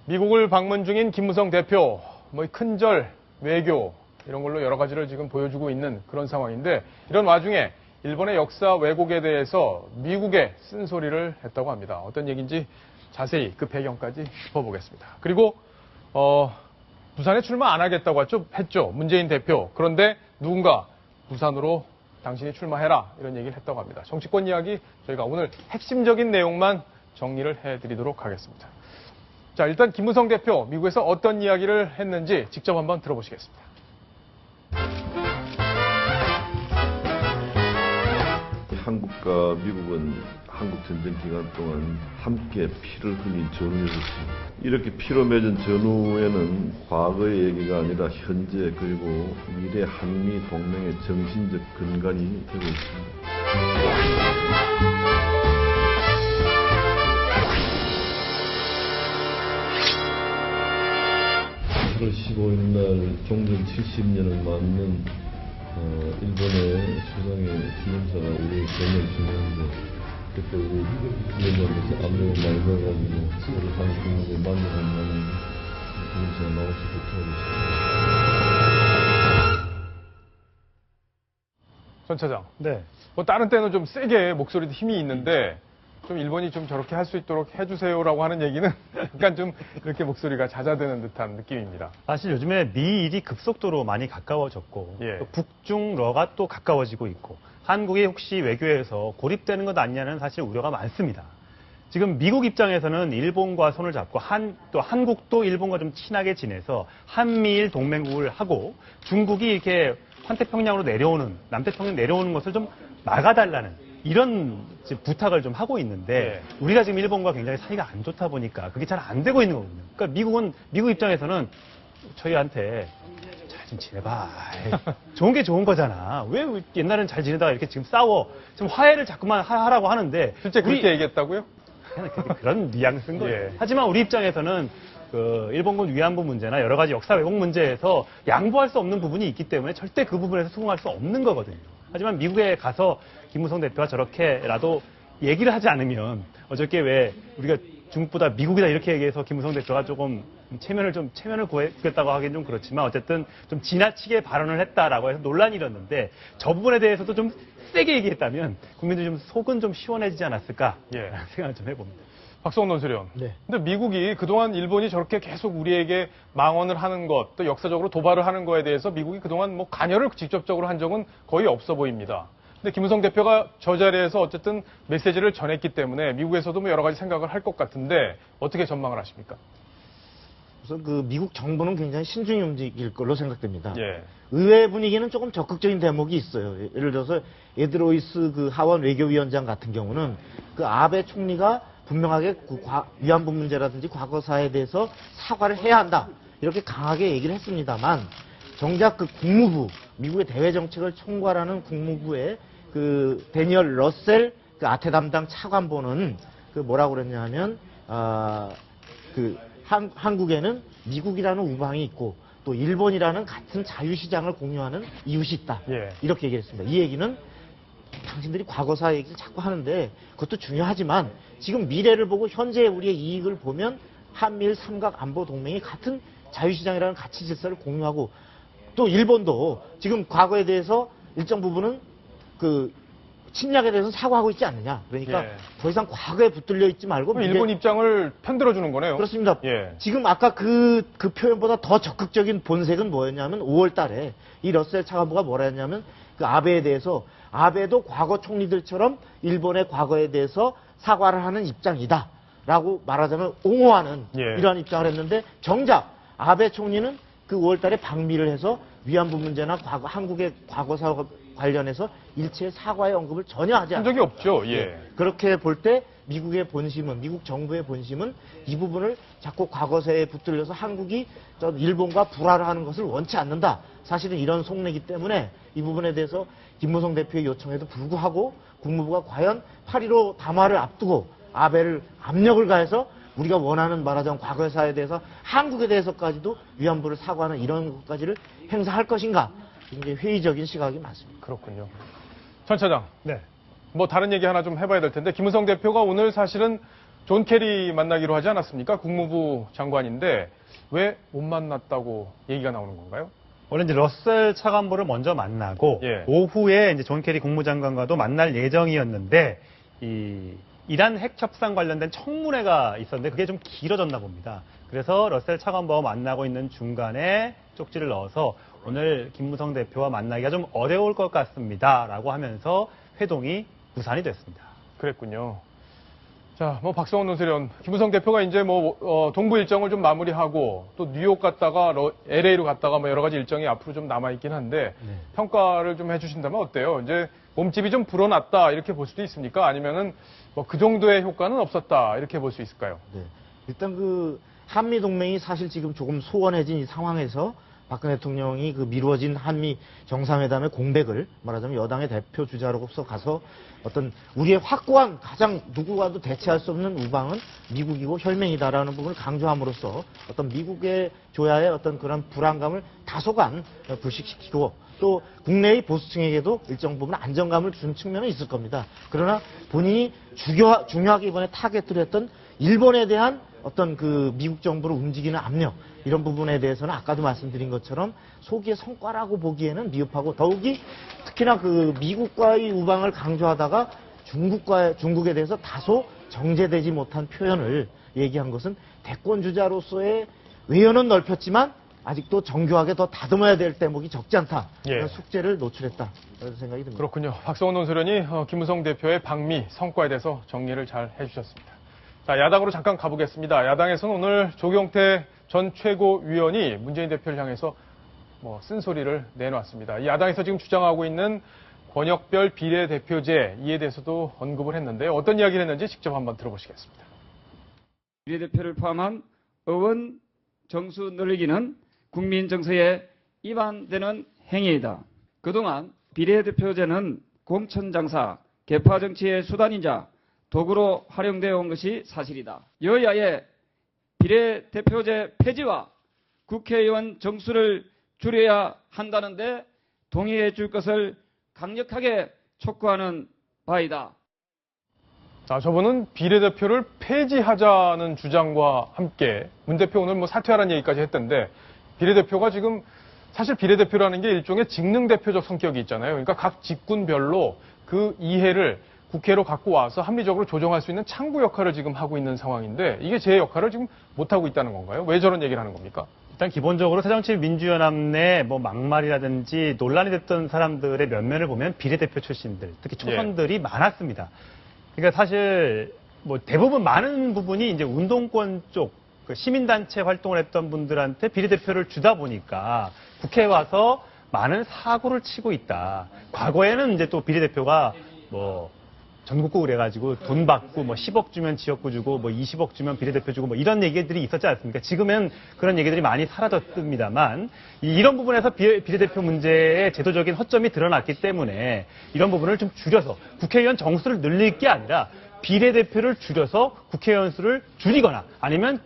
미국을 방문 중인 김무성 대표, 큰절, 외교 이런 걸로 여러 가지를 지금 보여주고 있는 그런 상황인데 이런 와중에 일본의 역사 왜곡에 대해서 미국에 쓴소리를 했다고 합니다. 어떤 얘기인지 자세히 그 배경까지 짚어보겠습니다. 그리고 부산에 출마 안 하겠다고 했죠. 문재인 대표. 그런데 누군가 부산으로 당신이 출마해라 이런 얘기를 했다고 합니다. 정치권 이야기 저희가 오늘 핵심적인 내용만 정리를 해드리도록 하겠습니다. 자, 일단 김무성 대표 미국에서 어떤 이야기를 했는지 직접 한번 들어보시겠습니다. 한국과 미국은 한국전쟁 기간 동안 함께 피를 흘린 전우였습니다. 이렇게 피로 맺은 전우에는 과거의 얘기가 아니라 현재 그리고 미래 한미 동맹의 정신적 근간이 되고 있습니다. 8월 15일 날 종전 70년을 맞는 일본의 수상의 기념사가 우리 경연 중이었는데 그때 우리 기념사에서 안경을 많이 넣어가지고 우리 한국 국민을 만족할 만한 기념사가 나와서 좋다고 했습니다. 전 차장. 네. 다른 때는 좀 세게 목소리도 힘이 있는데 좀 일본이 좀 저렇게 할 수 있도록 해주세요라고 하는 얘기는 약간 좀 이렇게 목소리가 잦아드는 듯한 느낌입니다. 사실 요즘에 미일이 급속도로 많이 가까워졌고 예. 또 북중러가 또 가까워지고 있고 한국이 혹시 외교에서 고립되는 것 아니냐는 사실 우려가 많습니다. 지금 미국 입장에서는 일본과 손을 잡고 또 한국도 일본과 좀 친하게 지내서 한미일 동맹국을 하고 중국이 이렇게 환태평양으로 내려오는 남태평양 내려오는 것을 좀 막아달라는 이런 부탁을 좀 하고 있는데 우리가 지금 일본과 굉장히 사이가 안 좋다 보니까 그게 잘 안 되고 있는 거거든요. 그러니까 미국 입장에서는 저희한테 잘 좀 지내봐. 좋은 게 좋은 거잖아. 왜 옛날엔 잘 지내다가 이렇게 지금 싸워. 지금 화해를 자꾸만 하라고 하는데 실제 그렇게 얘기했다고요? 그런 뉘앙스인 거예요. 예. 하지만 우리 입장에서는 그 일본군 위안부 문제나 여러 가지 역사 왜곡 문제에서 양보할 수 없는 부분이 있기 때문에 절대 그 부분에서 수긍할 수 없는 거거든요. 하지만 미국에 가서 김무성 대표가 저렇게라도 얘기를 하지 않으면 어저께 왜 우리가 중국보다 미국이다 이렇게 얘기해서 김무성 대표가 조금 체면을 구했다고 하기는 좀 그렇지만 어쨌든 좀 지나치게 발언을 했다라고 해서 논란이 일었는데 저 부분에 대해서도 좀 세게 얘기했다면 국민들이 좀 속은 좀 시원해지지 않았을까 생각을 좀 해봅니다. 박성훈 논설위원. 네. 근데 미국이 그동안 일본이 저렇게 계속 우리에게 망언을 하는 것, 또 역사적으로 도발을 하는 거에 대해서 미국이 그동안 관여를 직접적으로 한 적은 거의 없어 보입니다. 근데 김무성 대표가 저 자리에서 어쨌든 메시지를 전했기 때문에 미국에서도 여러 가지 생각을 할 것 같은데 어떻게 전망을 하십니까? 우선 그 미국 정부는 굉장히 신중히 움직일 걸로 생각됩니다. 예. 의회 분위기는 조금 적극적인 대목이 있어요. 예를 들어서 에드로이스 그 하원 외교위원장 같은 경우는 그 아베 총리가 분명하게 그 위안부 문제라든지 과거사에 대해서 사과를 해야 한다. 이렇게 강하게 얘기를 했습니다만 정작 그 국무부, 미국의 대외 정책을 총괄하는 국무부의 그 데니얼 러셀 그 아태 담당 차관보는 그 뭐라고 그랬냐 하면 한국에는 미국이라는 우방이 있고 또 일본이라는 같은 자유시장을 공유하는 이웃이 있다. 이렇게 얘기했습니다. 이 얘기는 당신들이 과거사 얘기를 자꾸 하는데 그것도 중요하지만 지금 미래를 보고 현재 우리의 이익을 보면 한미일 삼각 안보 동맹이 같은 자유시장이라는 가치 질서를 공유하고 또 일본도 지금 과거에 대해서 일정 부분은 그 침략에 대해서 사과하고 있지 않느냐. 그러니까 더 이상 과거에 붙들려 있지 말고 일본 입장을 편들어주는 거네요. 그렇습니다. 지금 아까 그 표현보다 더 적극적인 본색은 뭐였냐면 5월 달에 이 러셀 차관보가 뭐라 했냐면 그 아베에 대해서 아베도 과거 총리들처럼 일본의 과거에 대해서 사과를 하는 입장이다. 라고 말하자면 옹호하는 이러한 입장을 했는데 정작 아베 총리는 그 5월 달에 방미를 해서 위안부 문제나 한국의 과거사와 관련해서 일체 사과의 언급을 전혀 하지 않았습니다. 적이 없죠. 그렇게 볼 때 미국의 본심은, 미국 정부의 본심은 이 부분을 자꾸 과거사에 붙들려서 한국이 일본과 불화를 하는 것을 원치 않는다. 사실은 이런 속내기 때문에 이 부분에 대해서 김무성 대표의 요청에도 불구하고 국무부가 과연 8.15 담화를 앞두고 아베를 압력을 가해서 우리가 원하는 말하자면 과거사에 대해서 한국에 대해서까지도 위안부를 사과하는 이런 것까지를 행사할 것인가 굉장히 회의적인 시각이 많습니다. 그렇군요. 전 차장. 네. 다른 얘기 하나 좀 해봐야 될 텐데 김무성 대표가 오늘 사실은 존 케리 만나기로 하지 않았습니까? 국무부 장관인데 왜 못 만났다고 얘기가 나오는 건가요? 원래 이제 러셀 차관보를 먼저 만나고 예. 오후에 이제 존 케리 국무장관과도 만날 예정이었는데 이 이란 핵 협상 관련된 청문회가 있었는데 그게 좀 길어졌나 봅니다. 그래서 러셀 차관보와 만나고 있는 중간에 쪽지를 넣어서 오늘 김무성 대표와 만나기가 좀 어려울 것 같습니다라고 하면서 회동이 무산이 됐습니다. 그랬군요. 자, 뭐 박성원 논설위원, 김무성 대표가 이제 뭐 동부 일정을 좀 마무리하고 또 뉴욕 갔다가 LA로 갔다가 뭐 여러 가지 일정이 앞으로 좀 남아 있긴 한데 평가를 좀 해주신다면 어때요? 이제 몸집이 좀 불어났다 이렇게 볼 수도 있습니까? 아니면은 뭐 그 정도의 효과는 없었다 이렇게 볼 수 있을까요? 네. 일단 그 한미 동맹이 사실 지금 조금 소원해진 이 상황에서 박근혜 대통령이 그 미루어진 한미 정상회담의 공백을 말하자면 여당의 대표 주자로서 가서 어떤 우리의 확고한 가장 누구와도 대체할 수 없는 우방은 미국이고 혈맹이다라는 부분을 강조함으로써 어떤 미국의 조야의 어떤 그런 불안감을 다소간 불식시키고 또 국내의 보수층에게도 일정 부분 안정감을 준 측면은 있을 겁니다. 그러나 본인이 중요하게 이번에 타겟으로 했던 일본에 대한 어떤 그 미국 정부를 움직이는 압력 이런 부분에 대해서는 아까도 말씀드린 것처럼 소기의 성과라고 보기에는 미흡하고 더욱이 특히나 그 미국과의 우방을 강조하다가 중국에 대해서 다소 정제되지 못한 표현을 얘기한 것은 대권 주자로서의 외연은 넓혔지만 아직도 정교하게 더 다듬어야 될 대목이 적지 않다. 그런 숙제를 노출했다. 그런 생각이 듭니다. 그렇군요. 박성원 논설위원이 김무성 대표의 방미 성과에 대해서 정리를 잘 해주셨습니다. 자, 야당으로 잠깐 가보겠습니다. 야당에서는 오늘 조경태 전 최고위원이 문재인 대표를 향해서 뭐 쓴소리를 내놓았습니다. 이 야당에서 지금 주장하고 있는 권역별 비례대표제 이에 대해서도 언급을 했는데 어떤 이야기를 했는지 직접 한번 들어보시겠습니다. 비례대표를 포함한 의원 정수 늘리기는 국민 정서에 위반되는 행위이다. 그동안 비례대표제는 공천장사, 계파정치의 수단이자 도구로 활용되어 온 것이 사실이다. 여야의 비례대표제 폐지와 국회의원 정수를 줄여야 한다는데 동의해 줄 것을 강력하게 촉구하는 바이다. 자, 저분은 비례대표를 폐지하자는 주장과 함께 문 대표 오늘 뭐 사퇴하라는 얘기까지 했던데 비례대표가 지금 사실 비례대표라는 게 일종의 직능대표적 성격이 있잖아요. 그러니까 각 직군별로 그 이해를 국회로 갖고 와서 합리적으로 조정할 수 있는 창구 역할을 지금 하고 있는 상황인데 이게 제 역할을 지금 못하고 있다는 건가요? 왜 저런 얘기를 하는 겁니까? 일단 기본적으로 새정치민주연합 내 뭐 막말이라든지 논란이 됐던 사람들의 면면을 보면 비례대표 출신들, 특히 초선들이 많았습니다. 그러니까 사실 뭐 대부분 많은 부분이 이제 운동권 쪽 그 시민단체 활동을 했던 분들한테 비례대표를 주다 보니까 국회에 와서 많은 사고를 치고 있다. 과거에는 이제 또 비례대표가 뭐 전국구를 해가지고 돈 받고 뭐 10억 주면 지역구 주고 뭐 20억 주면 비례대표 주고 뭐 이런 얘기들이 있었지 않습니까? 지금은 그런 얘기들이 많이 사라졌습니다만 이런 부분에서 비례대표 문제의 제도적인 허점이 드러났기 때문에 이런 부분을 좀 줄여서 국회의원 정수를 늘릴 게 아니라 비례대표를 줄여서 국회의원 수를 줄이거나 아니면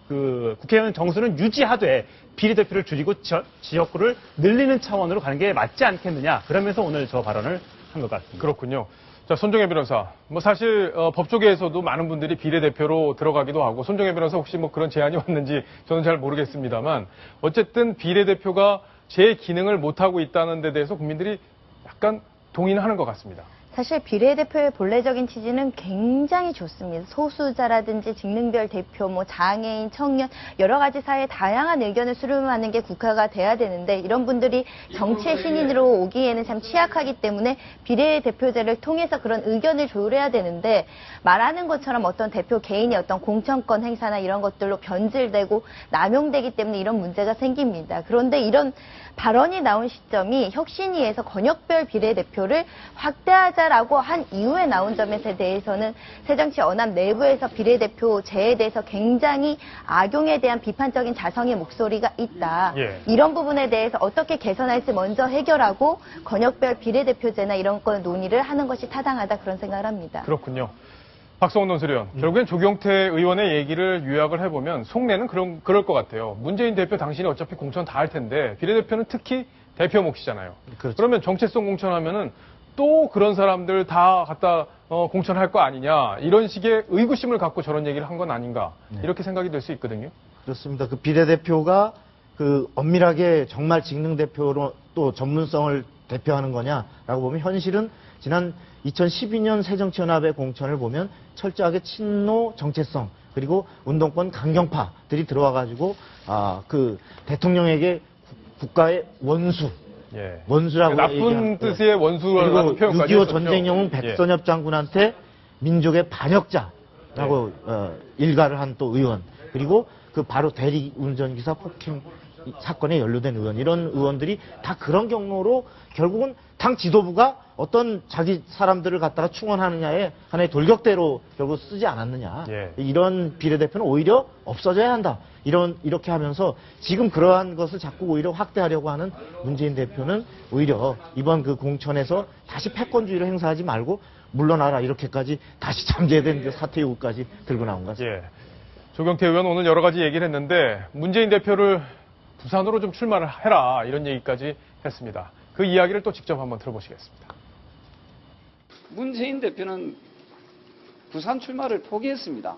그 국회의원 정수는 유지하되 비례대표를 줄이고 지역구를 늘리는 차원으로 가는 게 맞지 않겠느냐. 그러면서 오늘 저 발언을 한 것 같습니다. 그렇군요. 자, 손정혜 변호사. 뭐 사실 법조계에서도 많은 분들이 비례대표로 들어가기도 하고 손정혜 변호사 혹시 뭐 그런 제안이 왔는지 저는 잘 모르겠습니다만 어쨌든 비례대표가 제 기능을 못하고 있다는 데 대해서 국민들이 약간 동의는 하는 것 같습니다. 사실 비례대표의 본래적인 취지는 굉장히 좋습니다. 소수자라든지 직능별 대표, 뭐 장애인, 청년 여러 가지 사회의 다양한 의견을 수렴하는 게 국회가 돼야 되는데 이런 분들이 정치의 신인으로 오기에는 참 취약하기 때문에 비례대표제를 통해서 그런 의견을 조율해야 되는데 말하는 것처럼 어떤 대표 개인이 어떤 공천권 행사나 이런 것들로 변질되고 남용되기 때문에 이런 문제가 생깁니다. 그런데 이런 발언이 나온 시점이 혁신위에서 권역별 비례대표를 확대하자라고 한 이후에 나온 점에 대해서는 새정치연합 내부에서 비례대표제에 대해서 굉장히 악용에 대한 비판적인 자성의 목소리가 있다. 이런 부분에 대해서 어떻게 개선할지 먼저 해결하고 권역별 비례대표제나 이런 건 논의를 하는 것이 타당하다 그런 생각을 합니다. 그렇군요. 박성원 논설위원, 결국엔 조경태 의원의 얘기를 요약을 해보면 속내는 그럴 것 같아요. 문재인 대표 당신이 어차피 공천 다 할 텐데 비례대표는 특히 대표 몫이잖아요. 그렇죠. 그러면 정체성 공천하면은 또 그런 사람들 다 갖다 공천할 거 아니냐 이런 식의 의구심을 갖고 저런 얘기를 한 건 아닌가 이렇게 생각이 될 수 있거든요. 그렇습니다. 그 비례대표가 그 엄밀하게 정말 직능 대표로 또 전문성을 대표하는 거냐라고 보면 현실은 지난 2012년 새정치연합의 공천을 보면 철저하게 친노 정체성 그리고 운동권 강경파들이 들어와가지고 그 대통령에게 국가의 원수 예. 원수라고 나쁜 뜻의 원수라는 그리고 표현까지 6.25 했었죠. 전쟁 영웅 백선엽 장군한테 민족의 반역자라고 일가를 한 또 의원 그리고 그 바로 대리 운전기사 폭행 사건에 연루된 의원 이런 의원들이 다 그런 경로로 결국은 당 지도부가 어떤 자기 사람들을 갖다가 충원하느냐에 하나의 돌격대로 결국 쓰지 않았느냐. 예. 이런 비례대표는 오히려 없어져야 한다. 이렇게 하면서 지금 그러한 것을 자꾸 오히려 확대하려고 하는 문재인 대표는 오히려 이번 그 공천에서 다시 패권주의를 행사하지 말고 물러나라 이렇게까지 다시 잠재된 그 사퇴 요구까지 들고 나온 것 같습니다. 예. 조경태 의원 오늘 여러 가지 얘기를 했는데 문재인 대표를 부산으로 좀 출마를 해라 이런 얘기까지 했습니다. 그 이야기를 또 직접 한번 들어보시겠습니다. 문재인 대표는 부산 출마를 포기했습니다.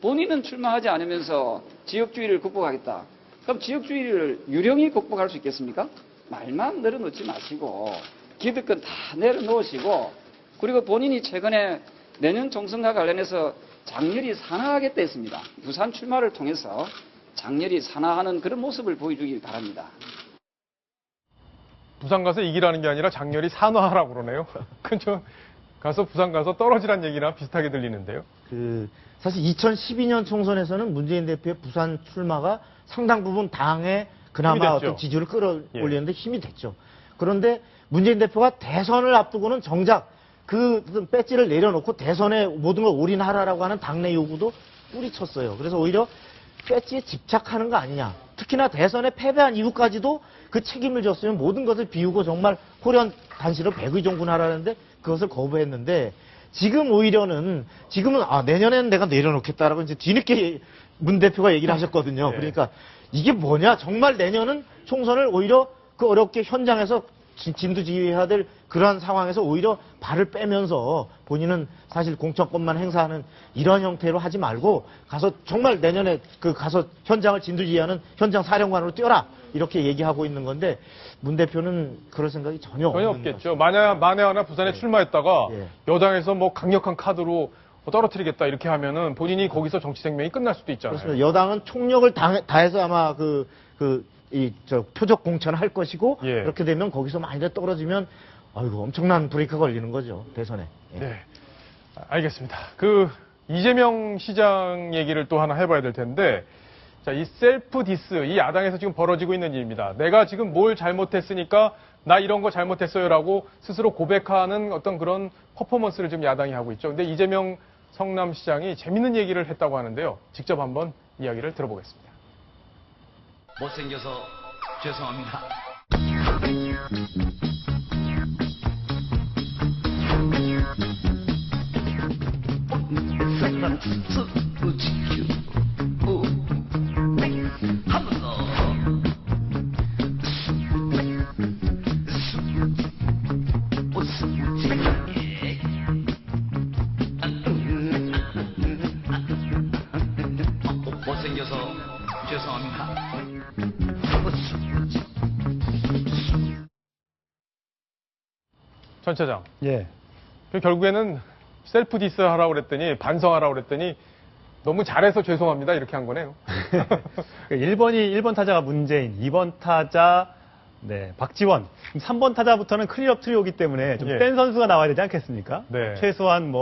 본인은 출마하지 않으면서 지역주의를 극복하겠다. 그럼 지역주의를 유령이 극복할 수 있겠습니까? 말만 내려놓지 마시고 기득권 다 내려놓으시고 그리고 본인이 최근에 내년 총선과 관련해서 장렬히 산화하겠다 했습니다. 부산 출마를 통해서 장렬히 산화하는 그런 모습을 보여주길 바랍니다. 부산 가서 이기라는 게 아니라 장렬히 산화하라고 그러네요. 그죠? 가서 부산 가서 떨어지란 얘기나 비슷하게 들리는데요. 사실 2012년 총선에서는 문재인 대표의 부산 출마가 상당 부분 당에 그나마 어떤 지지율을 끌어올리는데 힘이 됐죠. 그런데 문재인 대표가 대선을 앞두고는 정작 그 배지를 내려놓고 대선에 모든 걸 올인하라라고 하는 당내 요구도 뿌리쳤어요. 그래서 오히려 배지에 집착하는 거 아니냐. 특히나 대선에 패배한 이후까지도 그 책임을 졌으면 모든 것을 비우고 정말 호련 단시로 백의종군하라는데 그것을 거부했는데 지금 오히려는 지금은 내년에는 내가 내려놓겠다라고 이제 뒤늦게 문 대표가 얘기를 하셨거든요. 네. 그러니까 이게 뭐냐 정말 내년은 총선을 오히려 그 어렵게 현장에서 진두지휘해야 될 그러한 상황에서 오히려 발을 빼면서 본인은 사실 공천권만 행사하는 이런 형태로 하지 말고 가서 정말 내년에 그 가서 현장을 진두지휘하는 현장 사령관으로 뛰어라 이렇게 얘기하고 있는 건데 문 대표는 그럴 생각이 전혀 없겠죠. 만에 하나 부산에 출마했다가 여당에서 뭐 강력한 카드로 떨어뜨리겠다 이렇게 하면은 본인이 거기서 정치 생명이 끝날 수도 있잖아요. 그렇습니다. 여당은 총력을 다해서 아마 표적 공천을 할 것이고 그렇게 되면 거기서 많이 떨어지면 아이고 엄청난 브레이크가 걸리는 거죠 대선에. 네, 알겠습니다. 그 이재명 시장 얘기를 또 하나 해봐야 될 텐데, 자, 이 셀프 디스, 이 야당에서 지금 벌어지고 있는 일입니다. 내가 지금 뭘 잘못했으니까 나 이런 거 잘못했어요라고 스스로 고백하는 어떤 그런 퍼포먼스를 지금 야당이 하고 있죠. 근데 이재명 성남시장이 재밌는 얘기를 했다고 하는데요. 직접 한번 이야기를 들어보겠습니다. 못생겨서 죄송합니다. 못생겨서 죄송합니다. 전 차장. 예. 결국에는 셀프 디스 하라고 그랬더니 반성하라고 그랬더니 너무 잘해서 죄송합니다 이렇게 한 거네요. 1번 타자가 문재인, 2번 타자 박지원, 3번 타자부터는 클리업 트리오기 때문에 좀 센 선수가 나와야 되지 않겠습니까? 네. 최소한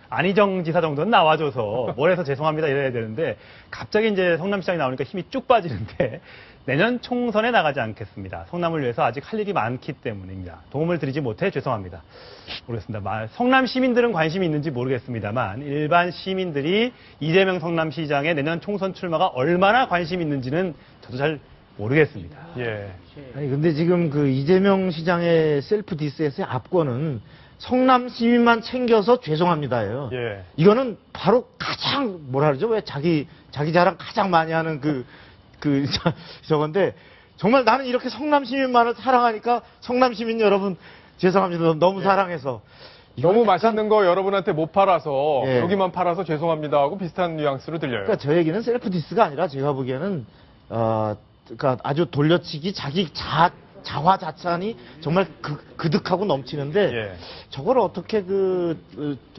안희정 지사 정도는 나와줘서 뭘 해서 죄송합니다 이래야 되는데 갑자기 이제 성남시장이 나오니까 힘이 쭉 빠지는데 내년 총선에 나가지 않겠습니다. 성남을 위해서 아직 할 일이 많기 때문입니다. 도움을 드리지 못해 죄송합니다. 모르겠습니다. 성남 시민들은 관심이 있는지 모르겠습니다만 일반 시민들이 이재명 성남시장의 내년 총선 출마가 얼마나 관심이 있는지는 저도 잘 모르겠습니다. 예. 아니 근데 지금 그 이재명 시장의 셀프 디스에서의 압권은 성남 시민만 챙겨서 죄송합니다예요. 예. 이거는 바로 가장 뭐라 그러죠? 왜 자기 자랑 가장 많이 하는 저건데 정말 나는 이렇게 성남 시민만을 사랑하니까 성남 시민 여러분 죄송합니다. 너무 사랑해서 너무 맛있는 거 여러분한테 못 팔아서 예. 여기만 팔아서 죄송합니다 하고 비슷한 뉘앙스로 들려요. 그러니까 저 얘기는 셀프 디스가 아니라 제가 보기에는 그러니까 아주 돌려치기 자기 자화자찬이 정말 그득하고 넘치는데 예. 저걸 어떻게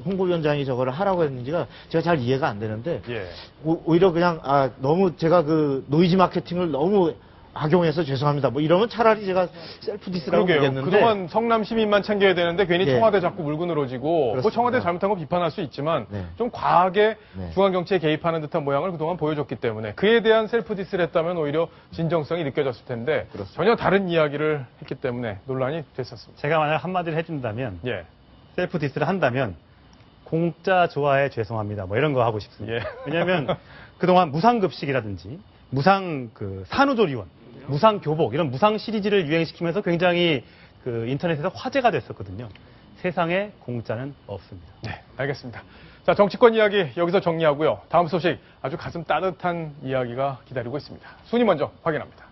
홍보위원장이 저거를 하라고 했는지가 제가 잘 이해가 안 되는데 예. 오히려 그냥 너무 제가 노이즈 마케팅을 너무 악용해서 죄송합니다. 뭐 이러면 차라리 제가 셀프 디스라고 그러게요. 보겠는데 그동안 성남 시민만 챙겨야 되는데 괜히 예. 청와대 자꾸 물고 늘어지고 뭐 그렇습니다. 청와대 잘못한 거 비판할 수 있지만 네. 좀 과하게 네. 중앙정치에 개입하는 듯한 모양을 그동안 보여줬기 때문에 그에 대한 셀프 디스를 했다면 오히려 진정성이 느껴졌을 텐데 전혀 다른 이야기를 했기 때문에 논란이 됐었습니다. 제가 만약 한마디를 해준다면 예. 셀프 디스를 한다면 공짜 좋아해 죄송합니다. 뭐 이런 거 하고 싶습니다. 예. 왜냐하면 그동안 무상급식이라든지 무상 산후조리원, 무상 교복 이런 무상 시리즈를 유행시키면서 굉장히 인터넷에서 화제가 됐었거든요. 세상에 공짜는 없습니다. 네, 알겠습니다. 자, 정치권 이야기 여기서 정리하고요. 다음 소식 아주 가슴 따뜻한 이야기가 기다리고 있습니다. 순위 먼저 확인합니다.